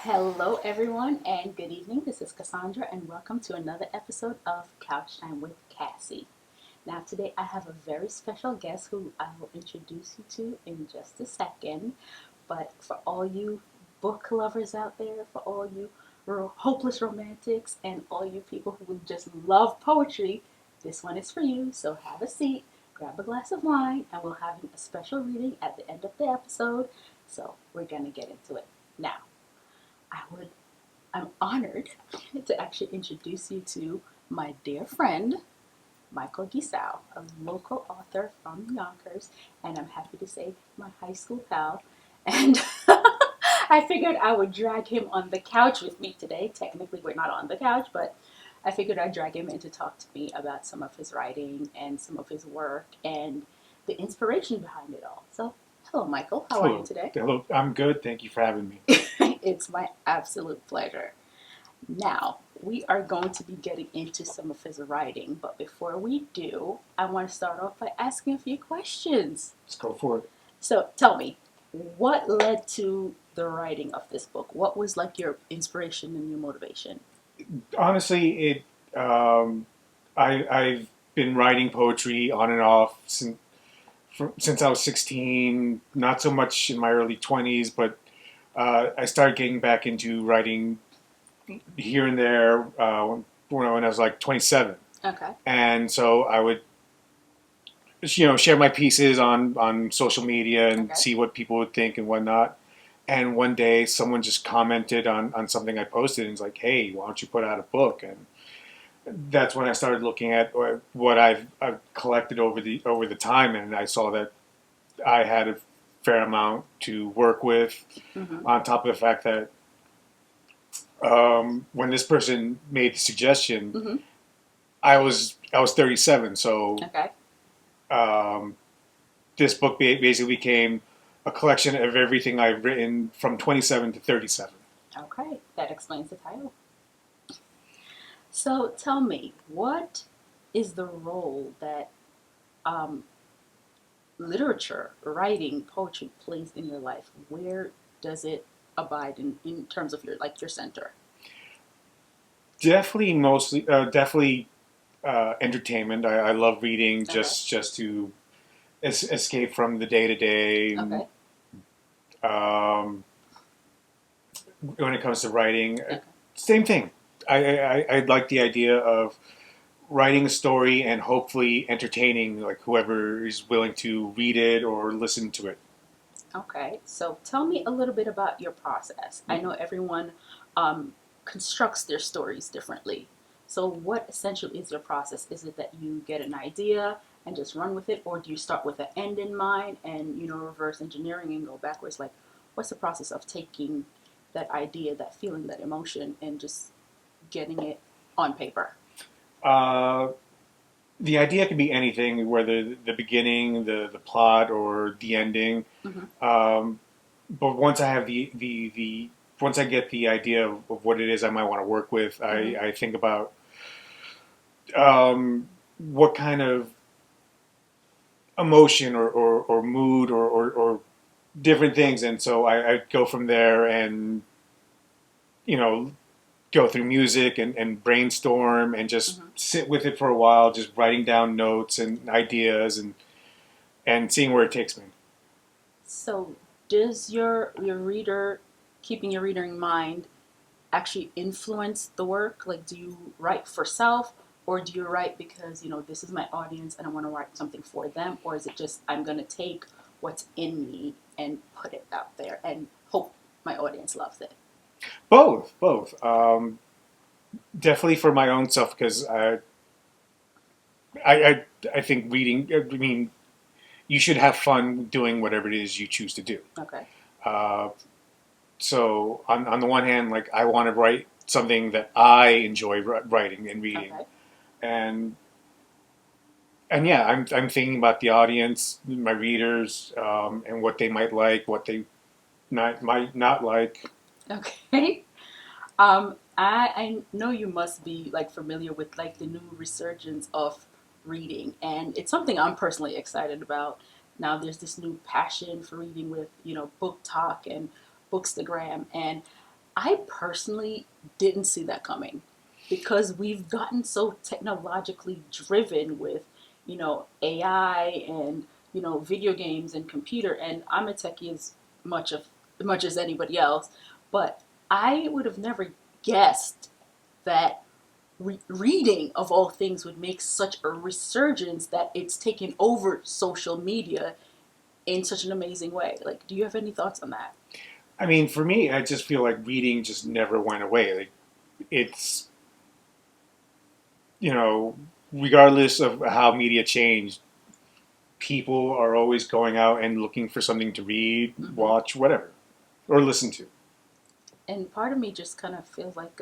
Hello, everyone, and good evening. This is Cassandra, and welcome to another episode of Couch Time with Cassie. Now, today I have a very special guest who I will introduce you to in just a second. But for all you book lovers out there, for all you hopeless romantics, and all you people who just love poetry, this one is for you. So have a seat, grab a glass of wine, and we'll have a special reading at the end of the episode. So we're going to get into it. Now, I would I'm honored to actually introduce you to my dear friend, Michael Gisau, a local author from Yonkers, and I'm happy to say my high school pal. And I figured I would drag him on the couch with me today. Technically, we're not on the couch, but I figured I'd drag him in to talk to me about some of his writing and some of his work and the inspiration behind it all. So, hello, Michael. How are you Hello. today? Hello. I'm good. Thank you for having me. It's my absolute pleasure. Now, we are going to be getting into some of his writing, but before we do, I want to start off by asking a few questions. Let's go for it. So, tell me, what led to the writing of this book? What was like your inspiration and your motivation? Honestly, I've been writing poetry on and off since I was 16. Not so much in my early 20s, but I started getting back into writing here and there when I was like 27. Okay. And so I would, share my pieces on social media and Okay. see what people would think and whatnot. And one day, someone just commented on something I posted and was like, "Hey, why don't you put out a book?" And that's when I started looking at what I've collected over the time, and I saw that I had a fair amount to work with. Mm-hmm. On top of the fact that when this person made the suggestion, Mm-hmm. I was 37, so Okay. um, this book basically became a collection of everything I've written from 27 to 37. Okay. That explains the title. So, tell me, what is the role that um, literature, writing, poetry plays in your life? Where does it abide in terms of your center? Definitely entertainment. I love reading Okay. just to escape from the day to day. Okay. When it comes to writing, Okay. same thing. I like the idea of writing a story and hopefully entertaining like whoever is willing to read it or listen to it. Okay. So tell me a little bit about your process. I know everyone um, constructs their stories differently. So what essentially is your process? Is it that you get an idea and just run with it, or do you start with an end in mind and reverse engineering and go backwards? Like, what's the process of taking that idea, that feeling, that emotion, and just getting it on paper? Uh, the idea can be anything, whether the beginning, the plot, or the ending. Hmm. Um, but once I have the once I get the idea of what it is I might want to work with, Hmm. I think about what kind of emotion or mood or different things, and so I go from there and you know go through music and brainstorm and just Hmm. sit with it for a while, just writing down notes and ideas and seeing where it takes me. So, does your reader, keeping your reader in mind, actually influence the work? Like, do you write for self, or do you write because this is my audience and I want to write something for them, or is it just I'm gonna take what's in me and put it out there and hope my audience loves it? Both. Definitely for my own self because I think reading. I mean, you should have fun doing whatever it is you choose to do. Okay. Uh, so on the one hand, like I want to write something that I enjoy writing and reading, Okay. and yeah, I'm thinking about the audience, my readers, and what they might like, what they might not like. Okay. I know you must be like familiar with like the new resurgence of reading, and it's something I'm personally excited about. Now there's this new passion for reading with Book Talk and Bookstagram, and I personally didn't see that coming because we've gotten so technologically driven with, AI and, video games and computer. And I'm a techie much as anybody else, but I would have never guessed that reading of all things would make such a resurgence that it's taken over social media in such an amazing way. Like, do you have any thoughts on that? I mean, for me, I just feel like reading just never went away. Like it's, you know, regardless of how media changed, people are always going out and looking for something to read, Hmm. watch, whatever, or listen to. And part of me just kind of feels like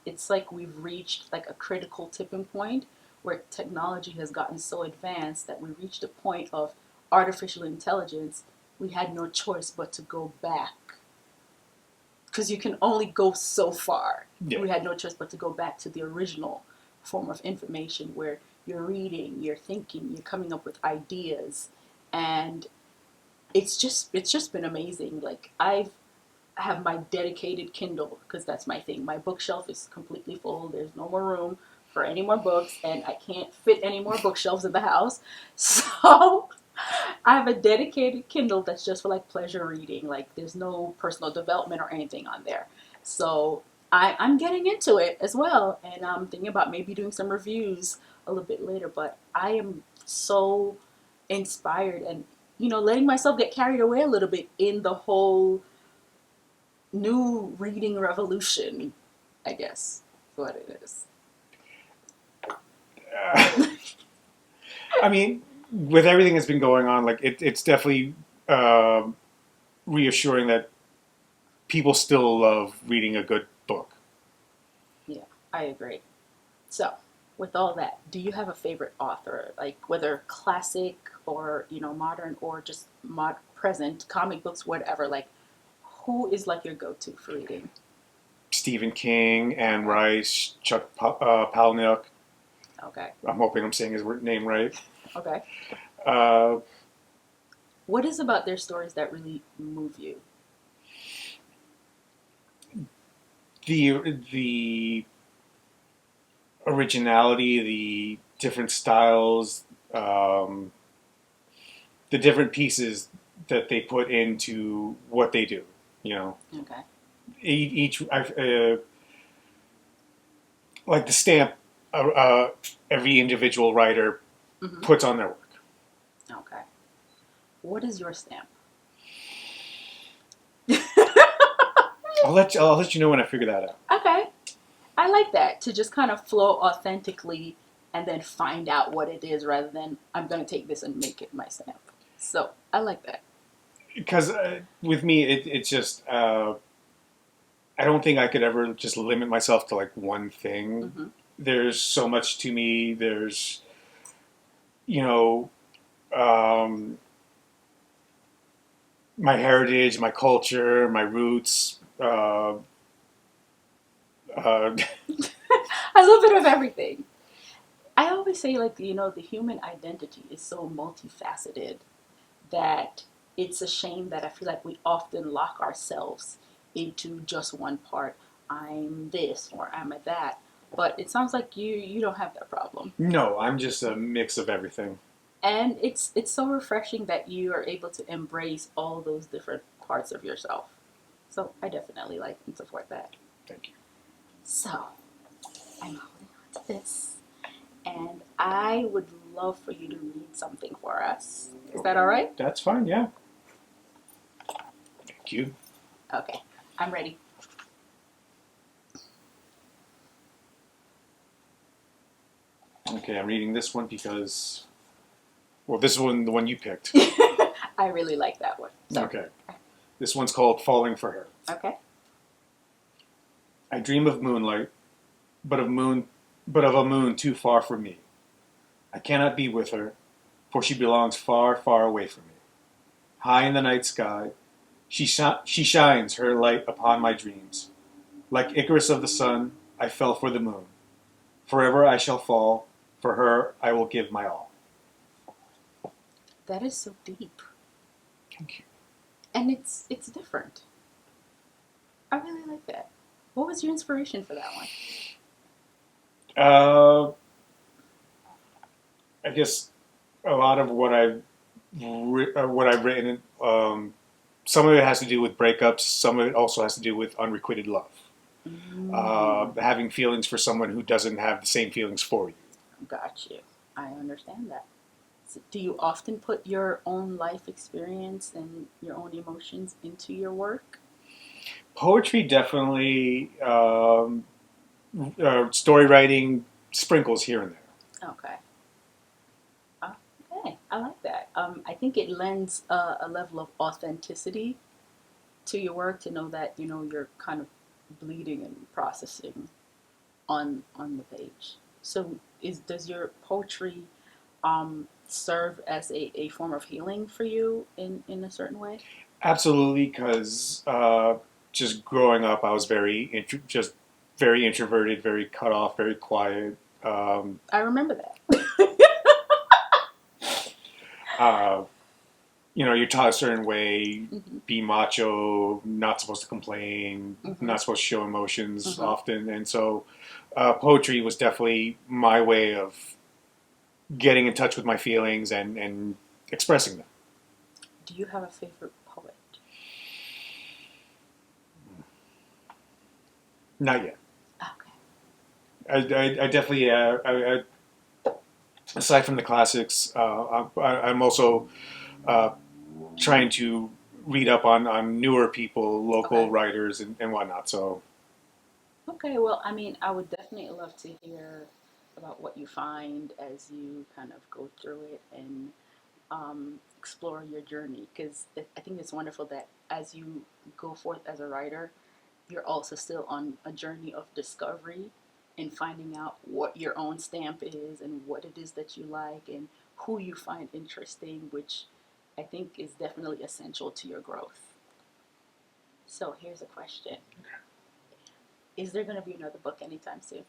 it's like we've reached like a critical tipping point where technology has gotten so advanced that we reached a point of artificial intelligence. We had no choice but to go back because you can only go so far. Yeah. We had no choice but to go back to the original form of information where you're reading, you're thinking, you're coming up with ideas, and it's just been amazing. Like I have my dedicated Kindle because that's my thing. My bookshelf is completely full. There's no more room for any more books, and I can't fit any more bookshelves in the house. So I have a dedicated Kindle that's just for like pleasure reading. Like there's no personal development or anything on there. So I'm getting into it as well, and I'm thinking about maybe doing some reviews a little bit later. But I am so inspired and letting myself get carried away a little bit in the whole new reading revolution, I guess is what it is. I mean, with everything that's been going on, like it's definitely um, reassuring that people still love reading a good book. Yeah, I agree. So, with all that, do you have a favorite author, like whether classic or modern or just present comic books, whatever? Like, who is like your go-to for reading? Stephen King, Anne Okay, Rice, Chuck Palahniuk. okay, I'm hoping I'm saying his name right. okay. Uh, What is about their stories that really move you? the originality, the different styles, um, the different pieces that they put into what they do. You know, Okay, each like the stamp every individual writer mm-hmm. puts on their work. Okay. What is your stamp? I'll let you know when I figure that out. Okay, I like that to just kind of flow authentically and then find out what it is rather than I'm going to take this and make it my stamp. So I like that. Because with me, it's just I don't think I could ever just limit myself to like one thing. Hmm. There's so much to me. There's you know um, my heritage, my culture, my roots. Uh, A little bit of everything. I always say, like, the human identity is so multifaceted that it's a shame that I feel like we often lock ourselves into just one part. I'm this or I'm a that. But it sounds like you don't have that problem. no, I'm just a mix of everything. And it's so refreshing that you are able to embrace all those different parts of yourself. So I definitely like and support that. Thank you. So I'm holding on to this, and I would love for you to read something for us. Is that Okay, all right? that's fine. Yeah. Thank you. Okay, I'm ready. Okay, I'm reading this one because well, this one, the one you picked. I really like that one. So Okay, this one's called "Falling for Her." okay. I dream of moonlight, but but of a moon too far from me. I cannot be with her, for she belongs far, far away from me. High in the night sky, she shines her light upon my dreams. Like Icarus of the sun, I fell for the moon. Forever I shall fall. For her I will give my all. That is so deep, Thank you. and it's different. I really like that. What was your inspiration for that one? Uh, I guess a lot of what I've written, some of it has to do with breakups. Some of it also has to do with unrequited love. Mm, Having feelings for someone who doesn't have the same feelings for you. got you. I understand that. So do you often put your own life experience and your own emotions into your work? Poetry definitely, story writing sprinkles here and there. Okay. Okay. I like that. I think it lends a level of authenticity to your work to know that you're kind of bleeding and processing on the page. So is does your poetry serve as a form of healing for you in a certain way? Absolutely, because just growing up, I was just very introverted, very cut off, very quiet. Um, I remember that. uh, you're taught a certain way, Hmm. be macho, not supposed to complain, Hmm. not supposed to show emotions Hmm. often, and so poetry was definitely my way of getting in touch with my feelings and expressing them. Do you have a favorite poet? Not yet. Okay. I definitely, aside from the classics, I'm also uh, trying to read up on newer people, local Okay. writers, and whatnot. So Okay. Well, I mean, I would definitely love to hear about what you find as you kind of go through it and explore your journey. Because I think it's wonderful that as you go forth as a writer, you're also still on a journey of discovery and finding out what your own stamp is and what it is that you like and who you find interesting, which I think is definitely essential to your growth. So here's a question. Is there going to be another book anytime soon?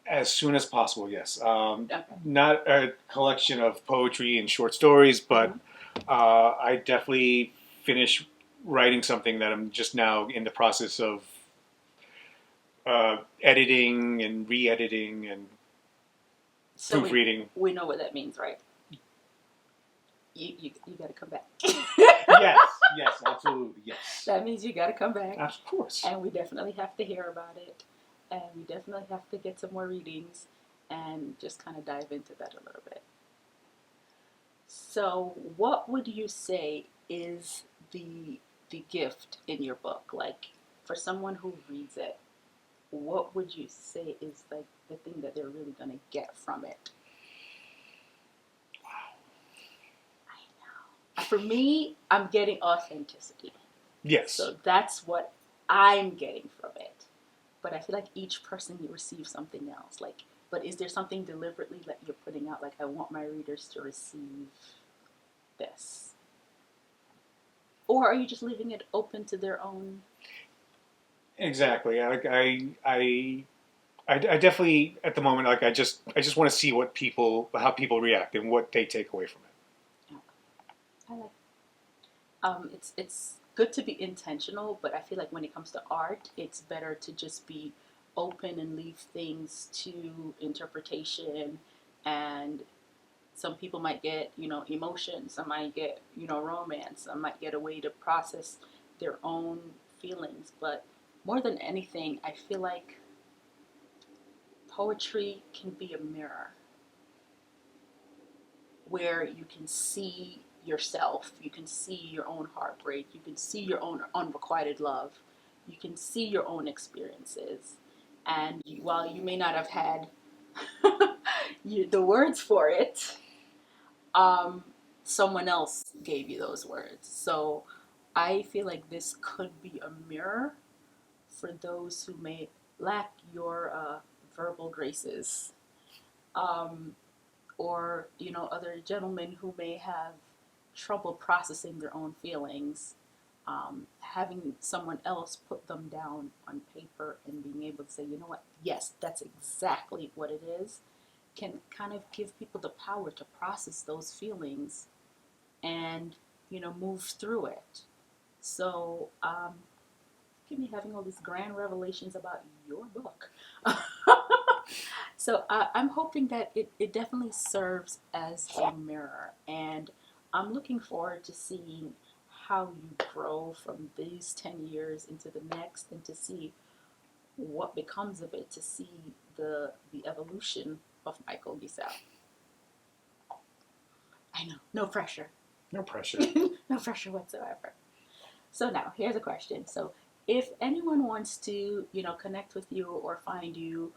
as soon as possible, yes. Okay. Not a collection of poetry and short stories, but Mm-hmm. I definitely finished writing something that I'm just now in the process of editing and re-editing and So proofreading. we know what that means, right? You got to come back. Yes, yes, absolutely, yes. That means you got to come back. Of course. And we definitely have to hear about it. And we definitely have to get some more readings and just kind of dive into that a little bit. So, what would you say is the gift in your book? Like for someone who reads it, what would you say is like the thing that they're really going to get from it? For me, I'm getting authenticity. Yes, So that's what I'm getting from it. But I feel like each person receives something else. Like, but is there something deliberately that you're putting out? Like, I want my readers to receive this, or are you just leaving it open to their own? exactly. I definitely at the moment I just want to see how people react and what they take away from it. Oh, I like. It's good to be intentional, but I feel like when it comes to art, it's better to just be open and leave things to interpretation. And some people might get emotion, some might get romance, some might get a way to process their own feelings. But more than anything, I feel like poetry can be a mirror where you can see yourself, you can see your own heartbreak, you can see your own unrequited love, you can see your own experiences. And while you may not have had the words for it, um, someone else gave you those words. So I feel like this could be a mirror for those who may lack your verbal graces. Um, or other gentlemen who may have trouble processing their own feelings, having someone else put them down on paper and being able to say, you know what, yes, that's exactly what it is, can kind of give people the power to process those feelings and move through it. So Look at me having all these grand revelations about your book. So I'm hoping that it definitely serves as a mirror, and I'm looking forward to seeing how you grow from these 10 years into the next, and to see what becomes of it, to see the evolution of Michael Giselle. I know, no pressure. No pressure. No pressure whatsoever. So now here's a question. So if anyone wants to, connect with you or find you,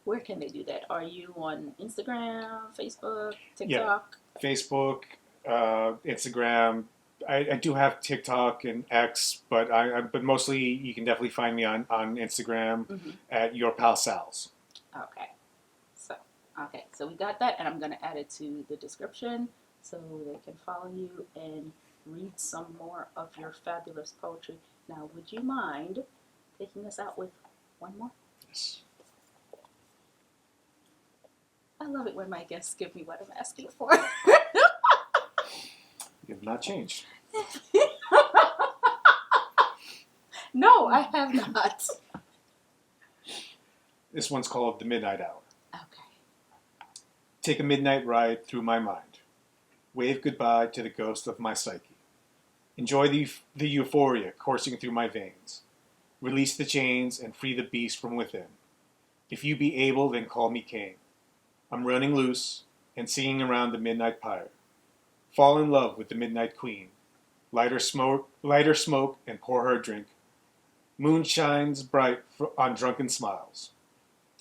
where can they do that? Are you on Instagram, Facebook, Yeah, TikTok? Facebook, Instagram. I do have TikTok and X, but mostly you can definitely find me on Instagram Mm-hmm. at Your Pal Sal's. Okay. So so we got that, and I'm gonna add it to the description so they can follow you and read some more of your fabulous poetry. Now, would you mind taking us out with one more? Yes. I love it when my guests give me what I'm asking for. You have not changed. No, I have not. This one's called The Midnight Hour. Okay. Take a midnight ride through my mind. Wave goodbye to the ghost of my psyche. Enjoy the euphoria coursing through my veins. Release the chains and free the beast from within. If you be able, then call me king. I'm running loose and singing around the midnight pyre. Fall in love with the midnight queen. Light her smoke, and pour her a drink. Moon shines bright on drunken smiles,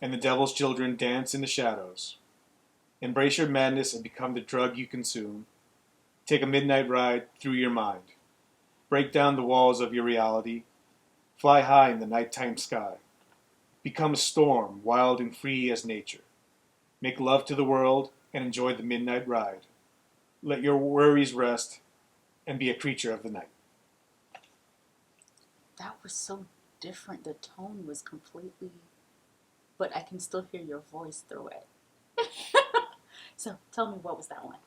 and the devil's children dance in the shadows. Embrace your madness and become the drug you consume. Take a midnight ride through your mind. Break down the walls of your reality. Fly high in the nighttime sky. Become a storm, wild and free as nature. Make love to the world and enjoy the midnight ride. Let your worries rest and be a creature of the night. That was so different. The tone was completely, but I can still hear your voice through it. So tell me, what was that one?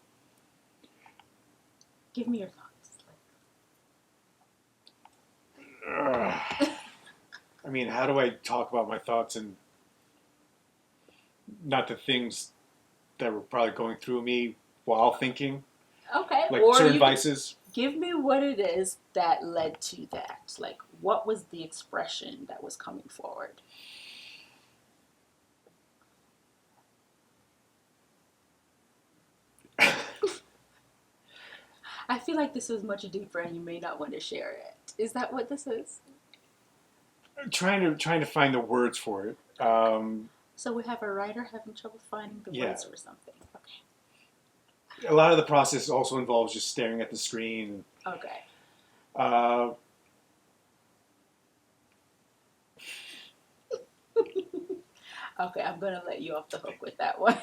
Give me your thoughts. I mean, how do I talk about my thoughts and not the things that were probably going through me while thinking? Okay, Like or certain you vices? give me what it is that led to that. Like, what was the expression that was coming forward? I feel like this was much deeper, and you may not want to share it. Is that what this is? Trying to find the words for it. So we have a writer having trouble finding the Yeah. words for something. Okay. A lot of the process also involves just staring at the screen. Okay. Uh, Okay, I'm gonna let you off the hook with that one.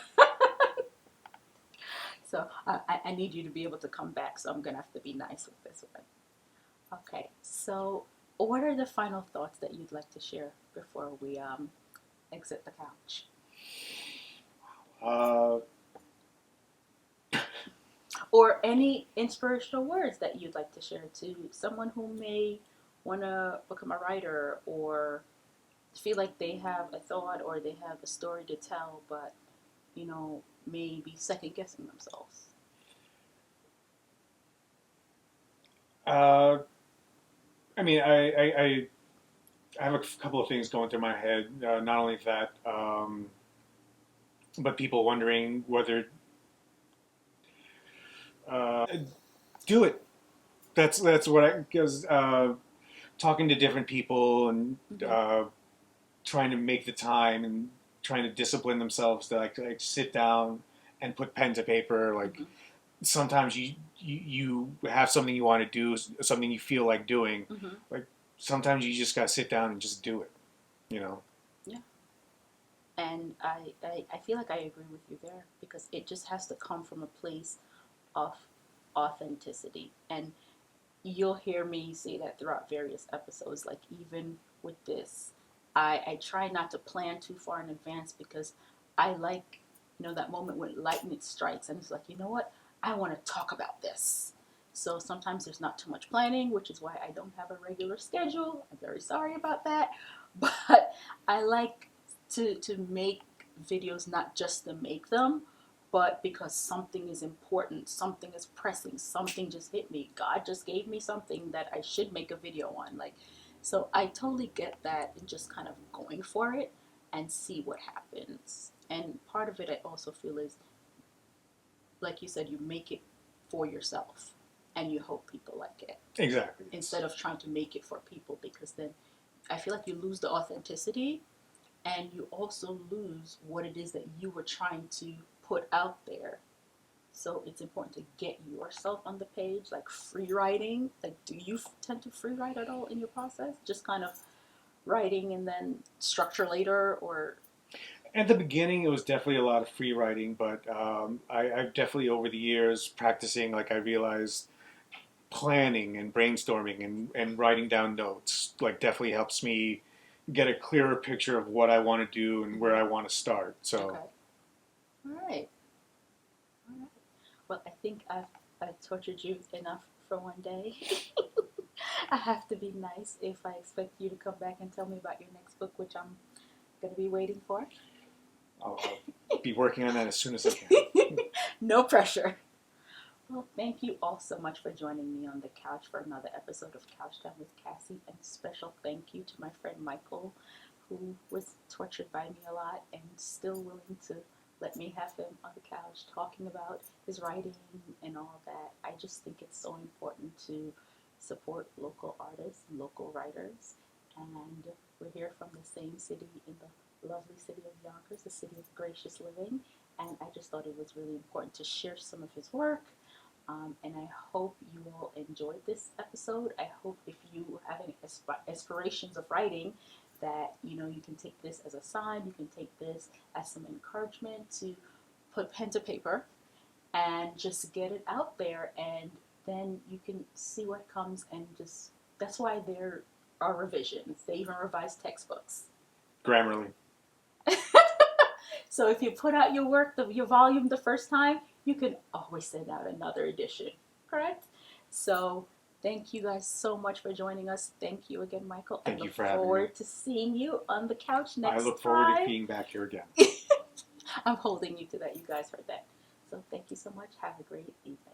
So I need you to be able to come back. So I'm gonna have to be nice with this one. Okay. So what are the final thoughts that you'd like to share before we exit the couch? uh, Or any inspirational words that you'd like to share to someone who may want to become a writer, or feel like they have a thought or they have a story to tell, but maybe second guessing themselves. uh, I mean, I have a couple of things going through my head. Not only that, but people wondering whether do it. That's what I because talking to different people and Mm-hmm. trying to make the time and trying to discipline themselves to like sit down and put pen to paper. Like Mm-hmm. sometimes you have something you want to do, something you feel like doing. Mm-hmm. Like sometimes you just gotta sit down and just do it. You know. Yeah. And I feel like I agree with you there, because it just has to come from a place of authenticity. And you'll hear me say that throughout various episodes. Like, even with this, I try not to plan too far in advance, because I like, that moment when lightning strikes and it's like, you know what? I want to talk about this. So sometimes there's not too much planning, which is why I don't have a regular schedule. I'm very sorry about that. But I like to make videos not just to make them, but because something is important, something is pressing, something just hit me. God just gave me something that I should make a video on. Like, so I totally get that and just kind of going for it and see what happens. And part of it I also feel is, like you said, you make it for yourself and you hope people like it Exactly. instead of trying to make it for people, because then I feel like you lose the authenticity and you also lose what it is that you were trying to put out there. So it's important to get yourself on the page, like free writing. Like, do you tend to free write at all in your process? Just kind of writing and then structure later, or At the beginning, it was definitely a lot of free writing, but I've definitely over the years practicing, like I realized planning and brainstorming and writing down notes, like definitely helps me get a clearer picture of what I want to do and where I want to start. okay, So all right, all right. Well, I think I've tortured you enough for one day. I have to be nice if I expect you to come back and tell me about your next book, which I'm going to be waiting for. I'll be working on that as soon as I can. No pressure. Well, thank you all so much for joining me on the couch for another episode of Couch Time with Cassie. And special thank you to my friend Michael, who was tortured by me a lot and still willing to let me have him on the couch talking about his writing and all that. I just think it's so important to support local artists, local writers. And we're here from the same city in the lovely city of Yonkers, the city of gracious living. And I just thought it was really important to share some of his work, and I hope you all enjoyed this episode. I hope if you have any aspirations of writing, that you can take this as a sign. You can take this as some encouragement to put pen to paper and just get it out there, and then you can see what comes. And just that's why there are revisions. They even revise textbooks. Grammarly. So if you put out your work, your volume the first time, you can always send out another edition, correct? So thank you guys so much for joining us. Thank you again, Michael. I Thank you look for having me. forward to seeing you on the couch I next look forward to time. being back here again. I'm holding you to that. You guys heard that. So thank you so much. Have a great evening.